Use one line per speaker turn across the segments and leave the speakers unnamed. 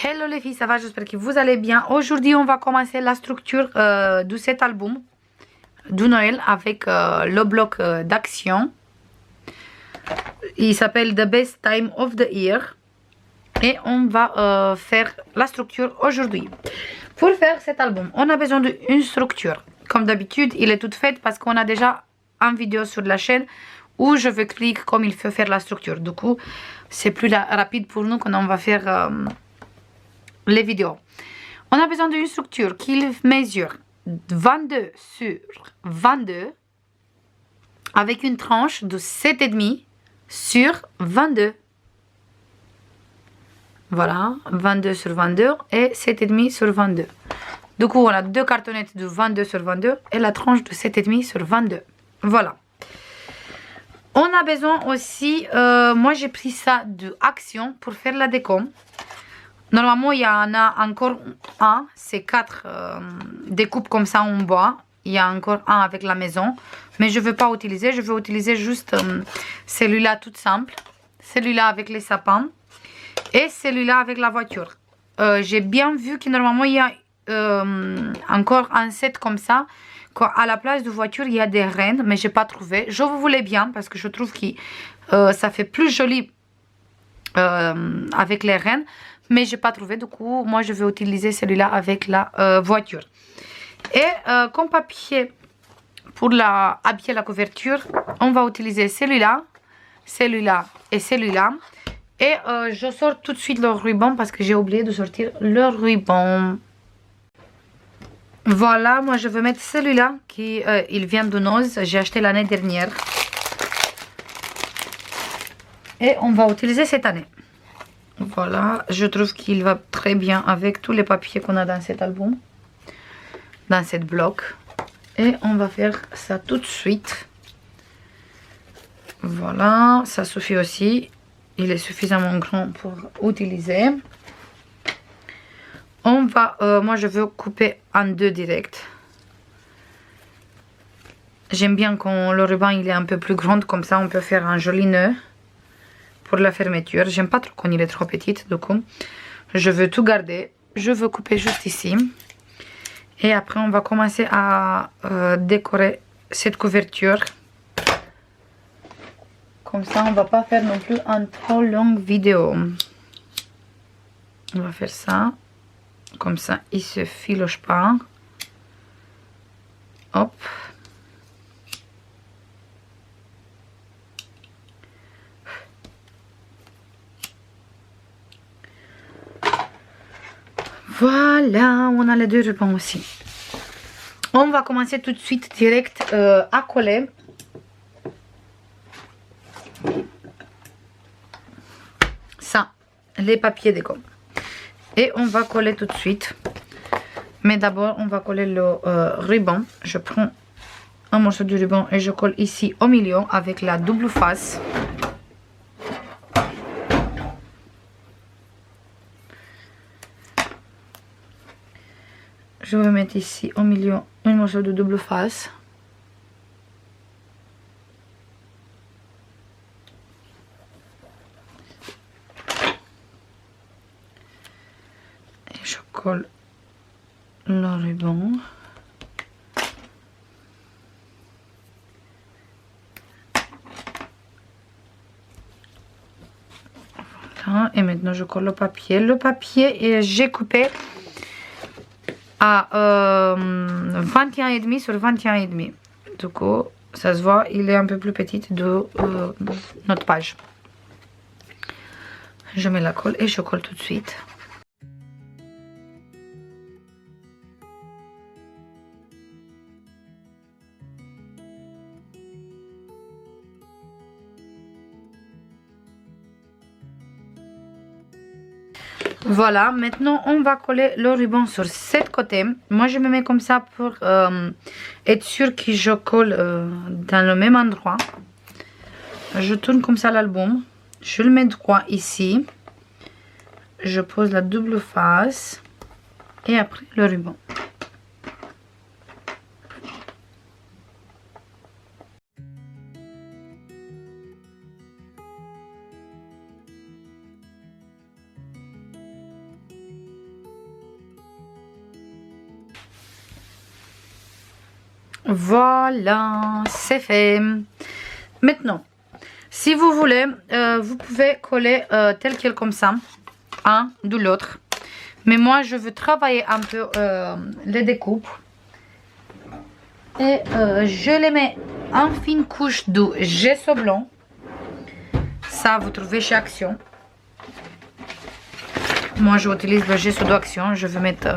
Hello les filles, ça va? J'espère que vous allez bien. Aujourd'hui, on va commencer la structure de cet album de Noël avec le bloc d'action. Il s'appelle The Best Time of the Year. Et on va faire la structure aujourd'hui. Pour faire cet album, on a besoin d'une structure. Comme d'habitude, il est tout fait parce qu'on a déjà une vidéo sur la chaîne où je vous explique comment il faut faire la structure. Du coup, c'est plus rapide pour nous quand on va faire les vidéos. On a besoin d'une structure qui mesure 22 sur 22 avec une tranche de 7,5 sur 22. Voilà, 22 sur 22 et 7,5 sur 22. Du coup, on a deux cartonnettes de 22 sur 22 et la tranche de 7,5 sur 22. Voilà. On a besoin aussi, moi j'ai pris ça de Action pour faire la déco. Normalement, il y en a encore un, c'est 4 découpes comme ça en bois. Il y a encore un avec la maison, mais je ne veux pas utiliser. Je veux utiliser juste celui-là tout simple, celui-là avec les sapins et celui-là avec la voiture. J'ai bien vu que normalement, il y a encore un set comme ça. À la place de voiture, il y a des rennes, mais je n'ai pas trouvé. Je vous voulais bien parce que je trouve que ça fait plus joli avec les rennes. Mais je n'ai pas trouvé, du coup, moi je vais utiliser celui-là avec la voiture. Et comme papier pour habiller la couverture, on va utiliser celui-là, celui-là et celui-là. Et je sors tout de suite le ruban parce que j'ai oublié de sortir le ruban. Voilà, moi je vais mettre celui-là qui il vient de Noz, j'ai acheté l'année dernière. Et on va utiliser cette année. Voilà, je trouve qu'il va très bien avec tous les papiers qu'on a dans cet album, dans cette bloc. Et on va faire ça tout de suite. Voilà, ça suffit aussi. Il est suffisamment grand pour utiliser. On va, moi je veux couper en deux direct. J'aime bien quand le ruban il est un peu plus grand, comme ça on peut faire un joli nœud. Pour la fermeture, j'aime pas trop quand il est trop petit, du coup je veux tout garder, je veux couper juste ici et après on va commencer à décorer cette couverture, comme ça on va pas faire non plus une trop longue vidéo. On va faire ça comme ça, il se filoche pas. Hop. Voilà, on a les deux rubans aussi. On va commencer tout de suite direct à coller. Ça, les papiers déco. Et on va coller tout de suite. Mais d'abord, on va coller le ruban. Je prends un morceau de ruban et je colle ici au milieu avec la double face. Je vais mettre ici au milieu un morceau de double face. Et je colle le ruban. Voilà. Et maintenant je colle le papier. Le papier, j'ai coupé à 21,5 sur 21,5. Du coup, ça se voit, il est un peu plus petit de notre page. Je mets la colle et je colle tout de suite. Voilà, maintenant on va coller le ruban sur cet côté. Moi je me mets comme ça pour être sûr que je colle dans le même endroit. Je tourne comme ça l'album. Je le mets droit ici. Je pose la double face. Et après le ruban. Voilà, c'est fait. Maintenant, si vous voulez, vous pouvez coller tel quel comme ça, un de l'autre. Mais moi, je veux travailler un peu les découpes. Et je les mets en fine couche de gesso blanc. Ça, vous trouvez chez Action. Moi, j'utilise le gesso d'Action. Je vais mettre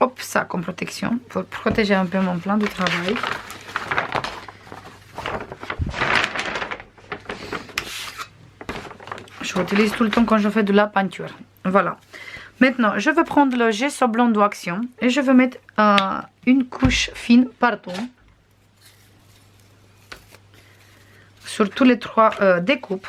hop, ça comme protection pour protéger un peu mon plan de travail. Je l'utilise tout le temps quand je fais de la peinture. Voilà. Maintenant, je vais prendre le gesso blanc d'Action et je vais mettre une couche fine partout. Sur tous les trois découpes.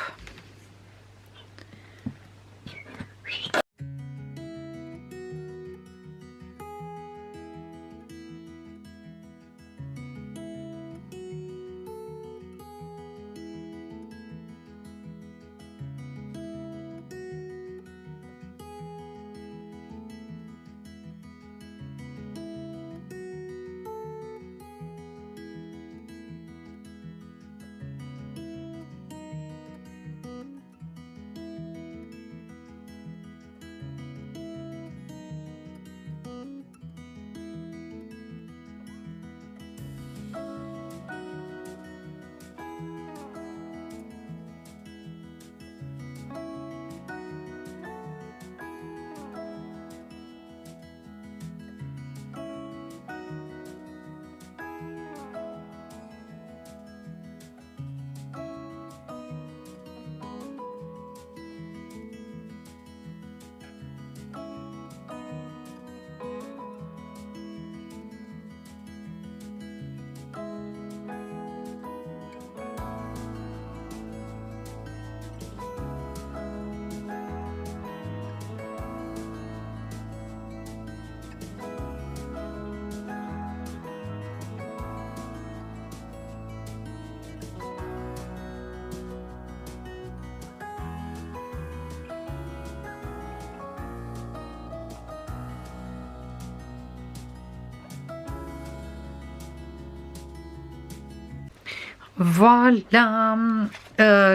Voilà,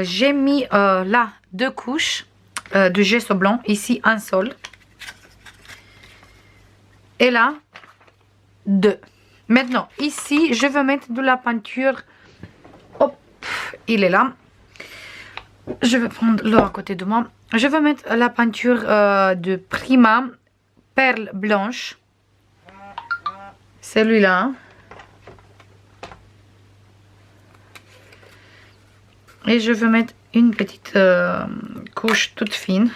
j'ai mis là 2 couches de gesso blanc, ici un seul et là 2. Maintenant ici je vais mettre de la peinture, hop, il est là, je vais prendre l'eau à côté de moi, je vais mettre la peinture de Prima Perle Blanche, celui-là. Et je vais mettre une petite couche toute fine.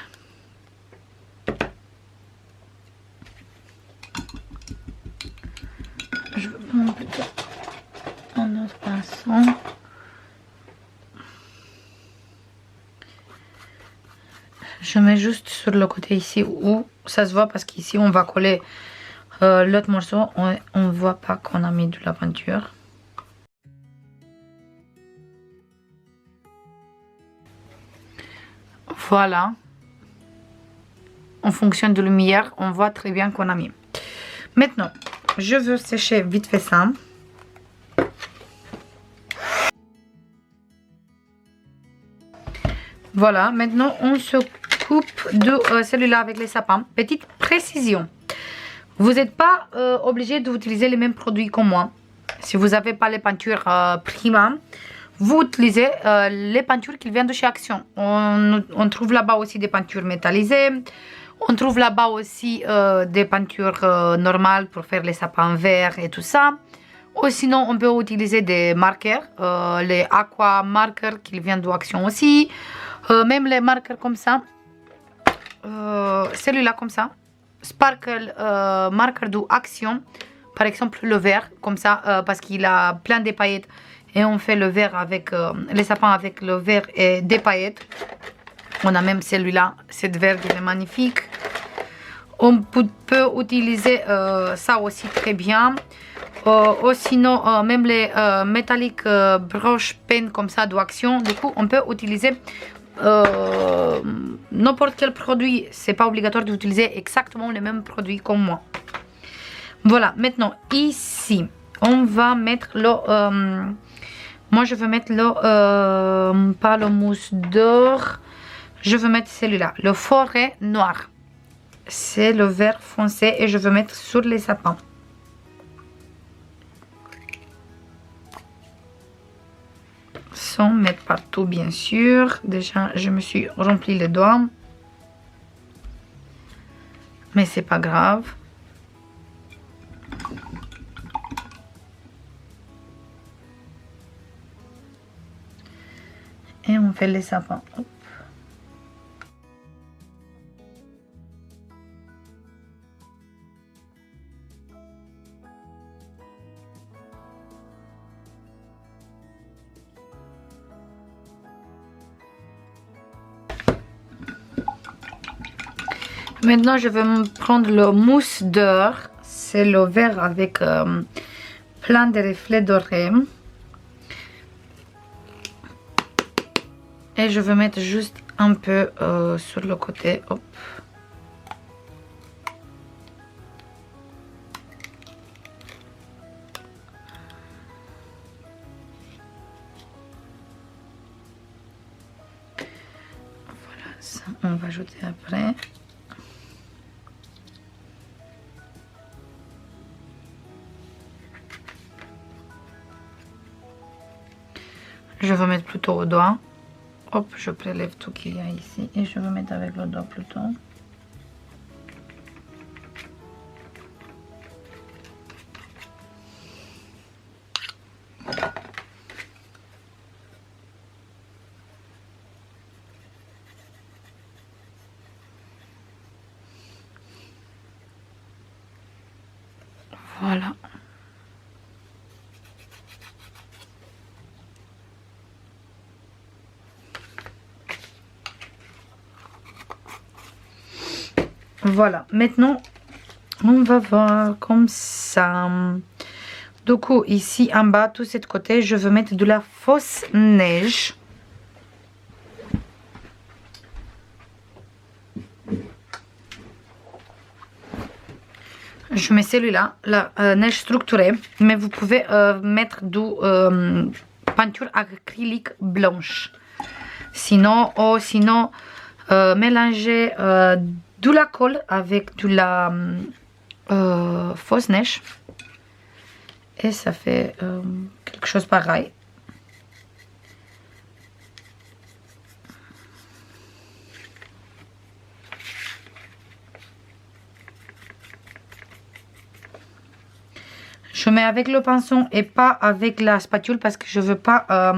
Je vais prendre peut-être un autre pinceau. Je mets juste sur le côté ici où ça se voit parce qu'ici on va coller l'autre morceau. On ne voit pas qu'on a mis de la peinture. Voilà, en fonction de lumière, on voit très bien qu'on a mis. Maintenant, je veux sécher vite fait ça. Voilà, maintenant on se coupe de celui-là avec les sapins. Petite précision, vous n'êtes pas obligé d'utiliser les mêmes produits que moi. Si vous n'avez pas les peintures Prima, vous utilisez les peintures qui viennent de chez Action. On trouve là-bas aussi des peintures métallisées. On trouve là-bas aussi des peintures normales pour faire les sapins verts et tout ça. Ou sinon, on peut utiliser des marqueurs, les aqua marqueurs qui viennent d'Action aussi. Même les marqueurs comme ça. Celui-là comme ça. Sparkle marqueur d'Action. Par exemple, le vert, comme ça, parce qu'il a plein de paillettes. Et on fait le vert avec les sapins avec le vert et des paillettes. On a même celui-là, cette vert, il est magnifique. On peut utiliser ça aussi très bien. Ou sinon, même les métalliques broche peine comme ça d'Action. Du coup, on peut utiliser n'importe quel produit. C'est pas obligatoire d'utiliser exactement les mêmes produits comme moi. Voilà, maintenant ici, on va mettre le... moi, je veux mettre le... pas le mousse d'or. Je veux mettre celui-là, le forêt noir. C'est le vert foncé et je veux mettre sur les sapins. Sans mettre partout, bien sûr. Déjà, je me suis rempli les doigts. Mais c'est pas grave. Et on fait les sapins. Hop. Maintenant, je vais prendre le mousse d'or. C'est le verre avec plein de reflets dorés. Et je vais mettre juste un peu sur le côté. Hop. Voilà, ça on va ajouter après. Je vais mettre plutôt au doigt. Hop, je prélève tout qu'il y a ici et je vais mettre avec le doigt plutôt. Voilà. Voilà, maintenant on va voir comme ça. Du coup, ici en bas, tout cet côté, je veux mettre de la fausse neige. Je mets celui-là, la neige structurée, mais vous pouvez mettre du peinture acrylique blanche. Sinon, mélanger de la colle avec de la fausse neige. Et ça fait quelque chose pareil. Je mets avec le pinceau et pas avec la spatule parce que je veux pas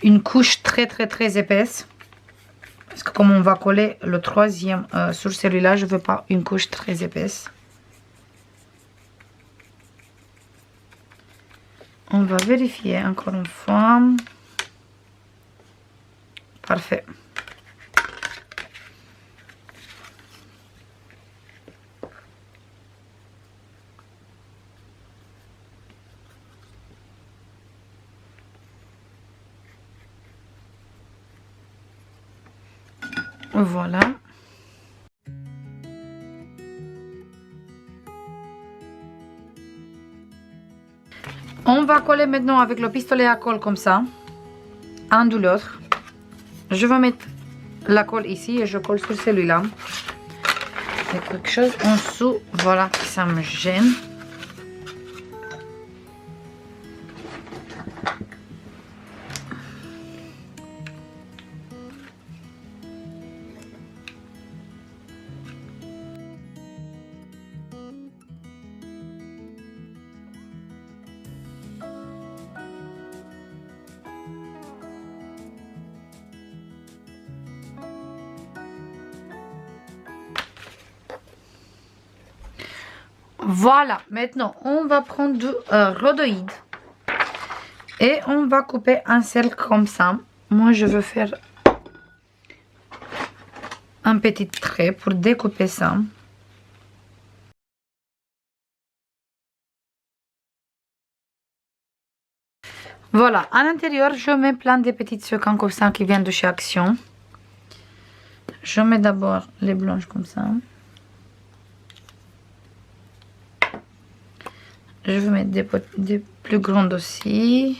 une couche très épaisse. Parce que comme on va coller le troisième sur celui-là, je veux pas une couche très épaisse. On va vérifier encore une fois. Parfait. Voilà. On va coller maintenant avec le pistolet à colle comme ça. Un de l'autre. Je vais mettre la colle ici et je colle sur celui-là. Il y a quelque chose en dessous. Voilà, ça me gêne. Voilà, maintenant on va prendre du rhodoïde et on va couper un cercle comme ça. Moi je veux faire un petit trait pour découper ça. Voilà, à l'intérieur je mets plein de petites sequins comme ça qui viennent de chez Action. Je mets d'abord les blanches comme ça. Je vais mettre des plus grandes aussi.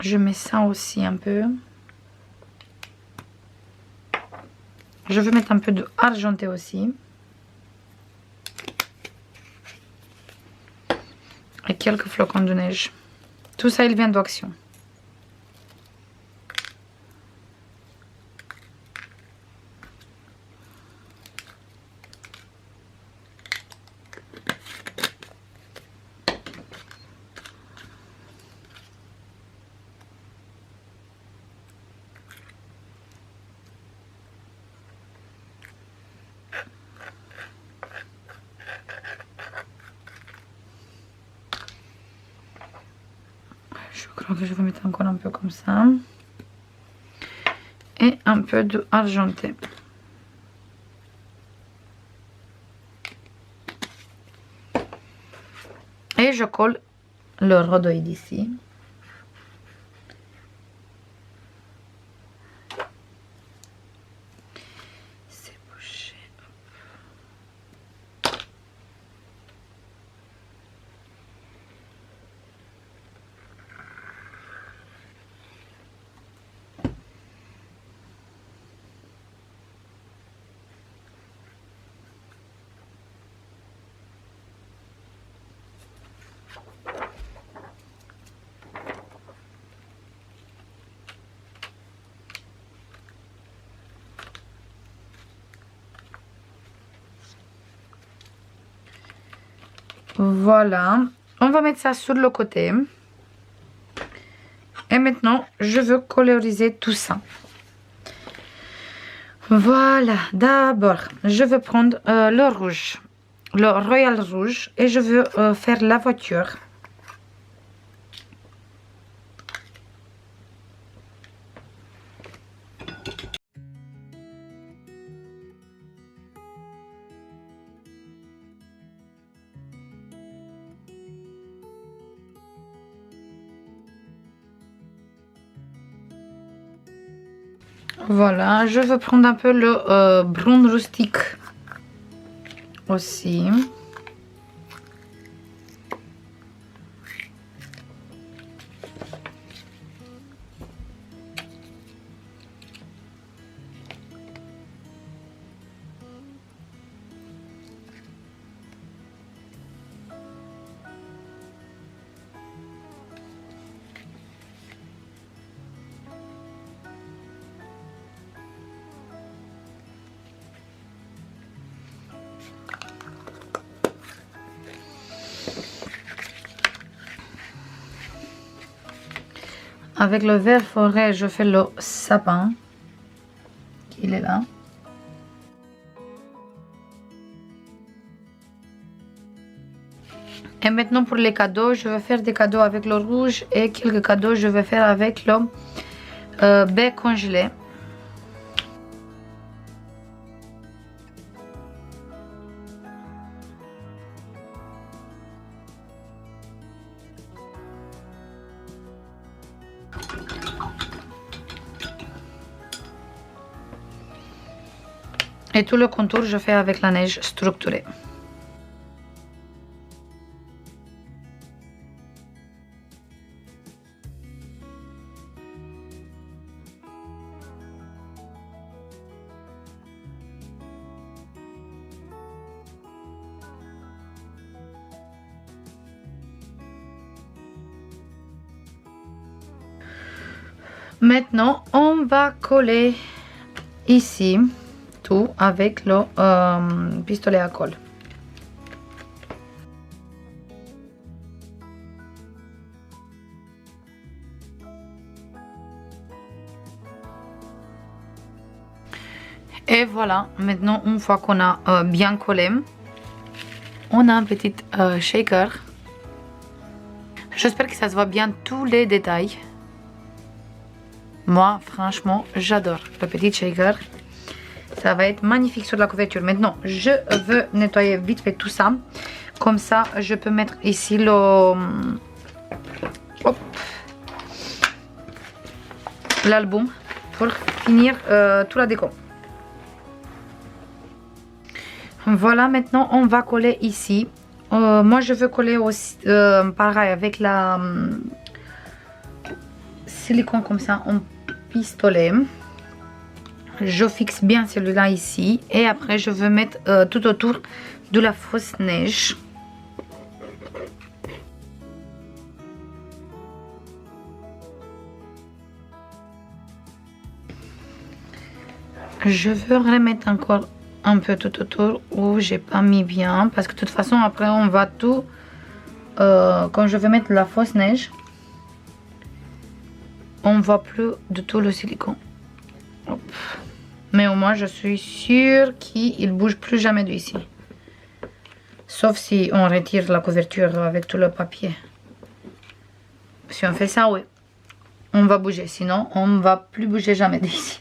Je mets ça aussi un peu. Je vais mettre un peu de argenté aussi. Et quelques flocons de neige. Tout ça, il vient d'Action. Je crois que je vais mettre encore un peu comme ça. Et un peu de argenté. Et je colle le rhodoïde ici. C'est bouché. Voilà, on va mettre ça sur le côté. Et maintenant, je veux coloriser tout ça. Voilà, d'abord, je vais prendre le rouge, le Royal Rouge, et je veux faire la voiture. Voilà, je veux prendre un peu le brun rustique aussi. Avec le vert forêt, je fais le sapin. Il est là. Et maintenant pour les cadeaux, je vais faire des cadeaux avec le rouge et quelques cadeaux je vais faire avec le baie congelé. Et tout le contour, je fais avec la neige structurée. Maintenant, on va coller ici tout avec le pistolet à colle. Et voilà, maintenant une fois qu'on a bien collé, on a un petit shaker. J'espère que ça se voit bien tous les détails. Moi, franchement, j'adore le petit shaker. Ça va être magnifique sur la couverture. Maintenant, je veux nettoyer vite fait tout ça. Comme ça, je peux mettre ici l'album pour finir toute la déco. Voilà, maintenant on va coller ici. Moi je veux coller aussi pareil avec la silicone comme ça en pistolet. Je fixe bien celui-là ici et après je veux mettre tout autour de la fausse neige. Je veux remettre encore un peu tout autour où j'ai pas mis bien parce que de toute façon après on va tout quand je vais mettre la fausse neige on voit plus du tout le silicone. Hop. Mais au moins je suis sûre qu'il bouge plus jamais d'ici, sauf si on retire la couverture avec tout le papier. Si on fait ça, oui, on va bouger, sinon on va plus bouger jamais d'ici.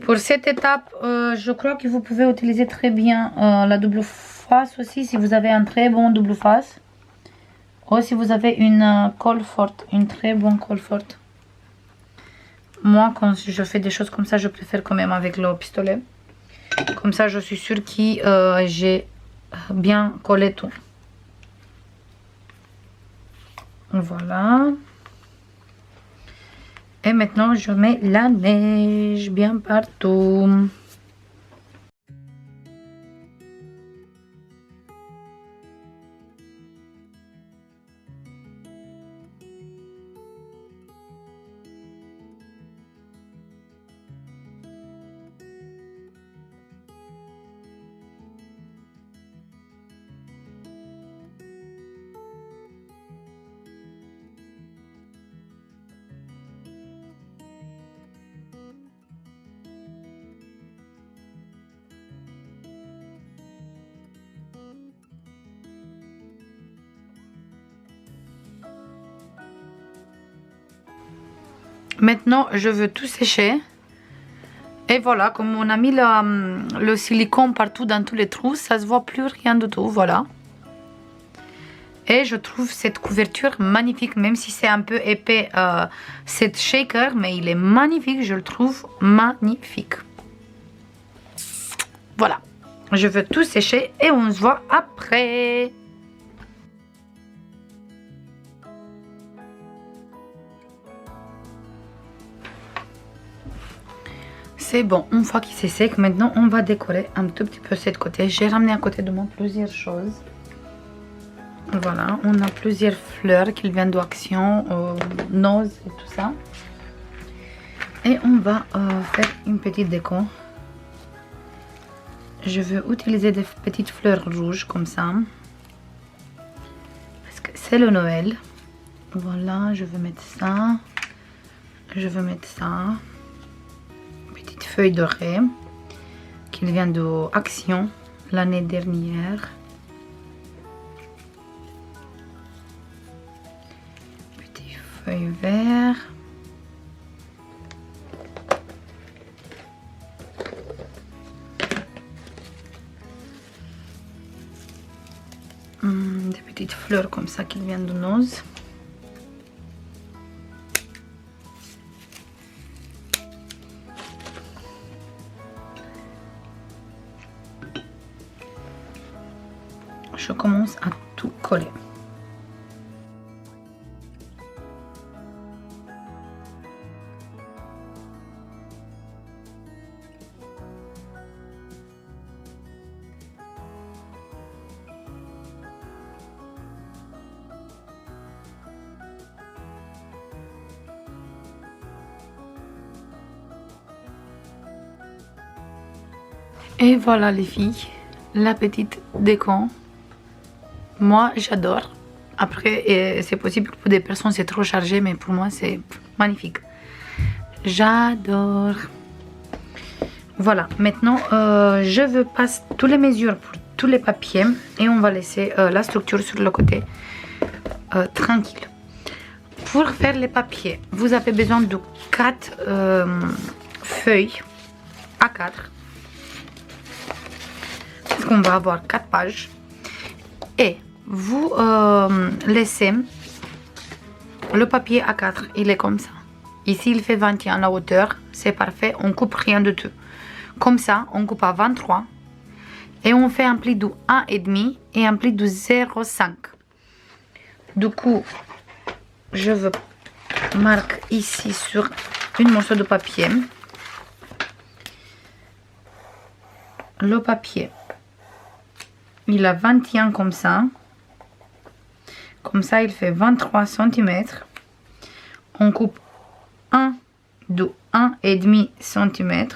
Pour cette étape, je crois que vous pouvez utiliser très bien la double face aussi, si vous avez un très bon double face. Ou si vous avez une colle forte, une très bonne colle forte. Moi, quand je fais des choses comme ça, je préfère quand même avec le pistolet. Comme ça, je suis sûre que j'ai bien collé tout. Voilà. Et maintenant, je mets la neige bien partout. Maintenant, je veux tout sécher. Et voilà, comme on a mis le silicone partout dans tous les trous, ça se voit plus rien du tout, voilà. Et je trouve cette couverture magnifique, même si c'est un peu épais, cette shaker, mais il est magnifique, je le trouve magnifique. Voilà, je veux tout sécher et on se voit après. C'est bon, une fois qu'il s'est sec, maintenant on va décorer un tout petit peu cette côté. J'ai ramené à côté de moi plusieurs choses. Voilà, on a plusieurs fleurs qui viennent d'Action, nose et tout ça. Et on va faire une petite déco. Je veux utiliser des petites fleurs rouges comme ça. Parce que c'est le Noël. Voilà, je veux mettre ça. Je veux mettre ça. Petite feuille dorée qui vient d'Action l'année dernière. Petit feuille vert. Des petites fleurs comme ça qui viennent de nose. Je commence à tout coller. Et voilà les filles, la petite déco. Moi j'adore. Après c'est possible que pour des personnes c'est trop chargé, mais pour moi c'est magnifique. J'adore. Voilà, maintenant je veux passer toutes les mesures pour tous les papiers et on va laisser la structure sur le côté tranquille. Pour faire les papiers, vous avez besoin de 4 feuilles A4. Parce qu'on va avoir 4 pages. Et vous laissez le papier A4, il est comme ça. Ici, il fait 21 la hauteur, c'est parfait, on coupe rien de tout. Comme ça, on coupe à 23 et on fait un pli de 1,5 et un pli de 0,5. Du coup, je veux marquer ici sur une morceau de papier. Le papier, il a 21 comme ça. Comme ça, il fait 23 cm. On coupe 1 de 1,5 cm.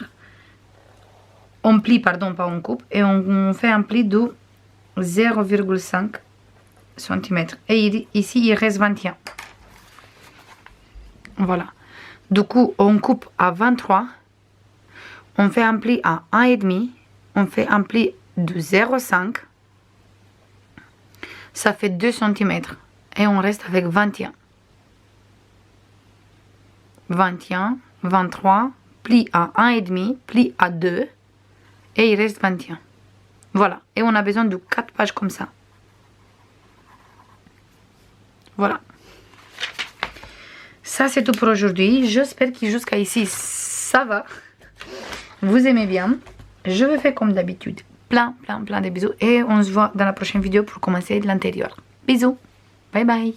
On plie, pardon, pas on coupe. Et on fait un pli de 0,5 cm. Et ici, il reste 21. Voilà. Du coup, on coupe à 23. On fait un pli à 1,5. On fait un pli de 0,5. Ça fait 2 cm. Et on reste avec 21. 21, 23, pli à 1,5, pli à 2. Et il reste 21. Voilà. Et on a besoin de 4 pages comme ça. Voilà. Ça, c'est tout pour aujourd'hui. J'espère que jusqu'à ici, ça va. Vous aimez bien. Je vais faire comme d'habitude. Plein de bisous. Et on se voit dans la prochaine vidéo pour commencer l'intérieur. Bisous. Bye bye.